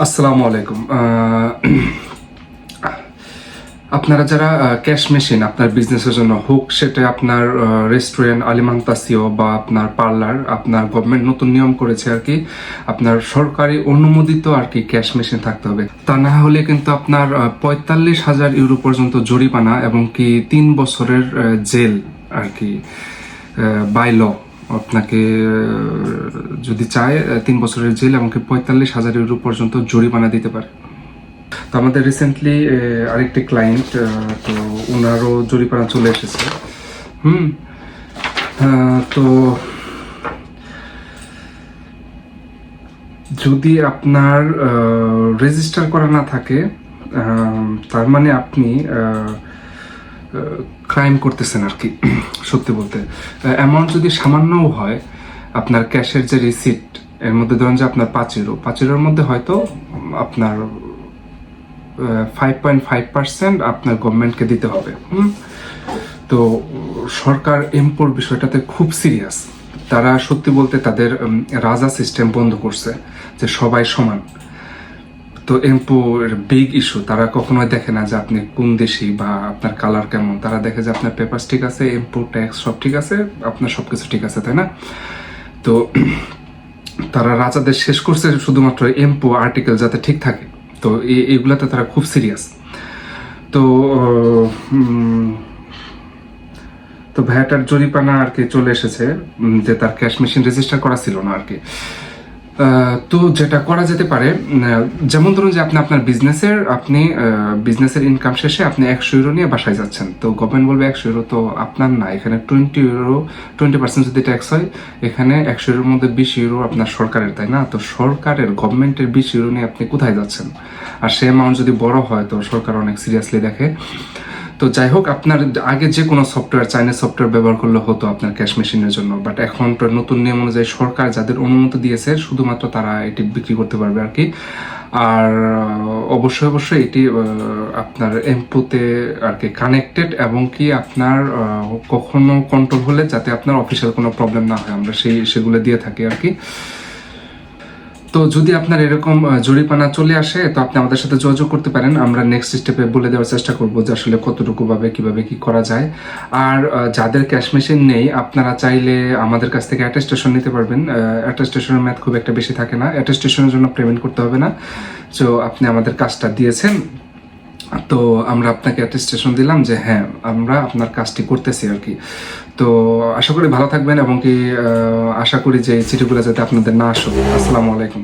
আসসালামু আলাইকুম। আপনারা যারা ক্যাশ মেশিন আপনার বিজনেসের জন্য হোক, সেটা আপনার রেস্টুরেন্ট, আলিমান্তাসিও বা আপনার পার্লার, আপনার গভর্নমেন্ট নতুন নিয়ম করেছে আর কি, আপনার সরকারি অনুমোদিত আর কি ক্যাশ মেশিন থাকতে হবে। তা না হলে কিন্তু আপনার 45,000 ইউরো পর্যন্ত জরিমানা এবং কি 3 বছরের জেল আর কি বাই ল আপনাকে যদি চায় 3 বছরের জেল এবং 45,000 ইউরো পর্যন্ত জরিমানা দিতে পারে। তো আমাদের রিসেন্টলি আরেকটি ক্লায়েন্ট, তো ওনারও জরিমানা চলে এসেছে। তো যদি আপনার রেজিস্টার করা না থাকে, তার মানে আপনি ক্রাইম করতেছেন আর কি। সত্যি বলতে অ্যামাউন্ট যদি সামান্যও হয়, আপনার ক্যাশের যে রিসিট এর মধ্যে ধরেন যে আপনার 5 ইউরোর মধ্যে হয়তো আপনার 5.5% আপনার গভর্নমেন্টকে দিতে হবে। তো সরকার ইম্পোর্ট বিষয়টাতে খুব সিরিয়াস। তারা সত্যি বলতে তাদের রাজা সিস্টেম বন্ধ করছে, যে সবাই সমান। তো এমপোর বিগ ইস্যু, তারা কখনোই দেখে না যে আপনি কোন দেশি বা আপনার কালার কেমন। তারা দেখে যে আপনার পেপারস ঠিক আছে, ইম্পোর্ট ট্যাক্স সব ঠিক আছে, আপনার সবকিছু ঠিক আছে, তাই না? তো তারা রাজাদের শেষ করছে শুধুমাত্র এমপো আর্টিকেল যাতে ঠিক থাকে। তো এইগুলাতে তারা খুব সিরিয়াস। তো তো ভ্যাটার জরিমানা আর কি চলে এসেছে, যে তার ক্যাশ মেশিন রেজিস্টার করা ছিল না আর কি। তো যেটা করা যেতে পারে, যেমন ধরুন যে আপনি আপনার বিজনেসের ইনকাম শেষে আপনি 100 ইউরো নিয়ে বাসায় যাচ্ছেন। তো গভর্নমেন্ট বলবে 100 ইউরো তো আপনার না, এখানে 20% যদি ট্যাক্স হয়, এখানে 100 ইউরোর মধ্যে 20 ইউরো আপনার সরকারের, তাই না? তো সরকারের গভর্নমেন্টের 20 ইউরো নিয়ে আপনি কোথায় যাচ্ছেন? আর সে অ্যামাউন্ট যদি বড় হয় তো সরকার অনেক সিরিয়াসলি দেখে। তো যাই হোক, আপনার আগে যে কোনো সফটওয়্যার, চাইনিজ সফটওয়্যার ব্যবহার করলে হতো আপনার ক্যাশ মেশিনের জন্য, বাট এখন তো নতুন নিয়ম অনুযায়ী সরকার যাদের অনুমতি দিয়েছে শুধুমাত্র তারা এটি বিক্রি করতে পারবে আর কি। আর অবশ্যই এটি আপনার এমপোতে আর কি কানেক্টেড, এবং কি আপনার কখনো কন্ট্রোল হলে যাতে আপনার অফিসিয়াল কোনো প্রবলেম না হয়, আমরা সেগুলো দিয়ে থাকি আর কি। তো যদি আপনার এরকম জরিমানা চলে আসে, তো আপনি আমাদের সাথে যোগাযোগ করতে পারেন। আমরা নেক্সট স্টেপে বলে দেওয়ার চেষ্টা করব যে আসলে কতটুকু ভাবে কিভাবে কি করা যায়। আর যাদের ক্যাশ মেশিন নেই, আপনারা চাইলে আমাদের কাছ থেকে অ্যাটেস্টেশন নিতে পারবেন। অ্যাটেস্টেশনের মেয়াদ খুব একটা বেশি থাকে না, অ্যাটেস্টেশনের জন্য পেমেন্ট করতে হবে না। তো আপনি আমাদের কাজটা দিয়েছেন, তো আমরা আপনাকে অ্যাটেস্টেশন দিলাম যে হ্যাঁ, আমরা আপনার কাজটি করতেছি আর কি। তো আশা করি ভালো থাকবেন, এবং কি আশা করি যে এই চিঠিগুলো যাতে আপনাদের না আসুক। আসসালামু আলাইকুম।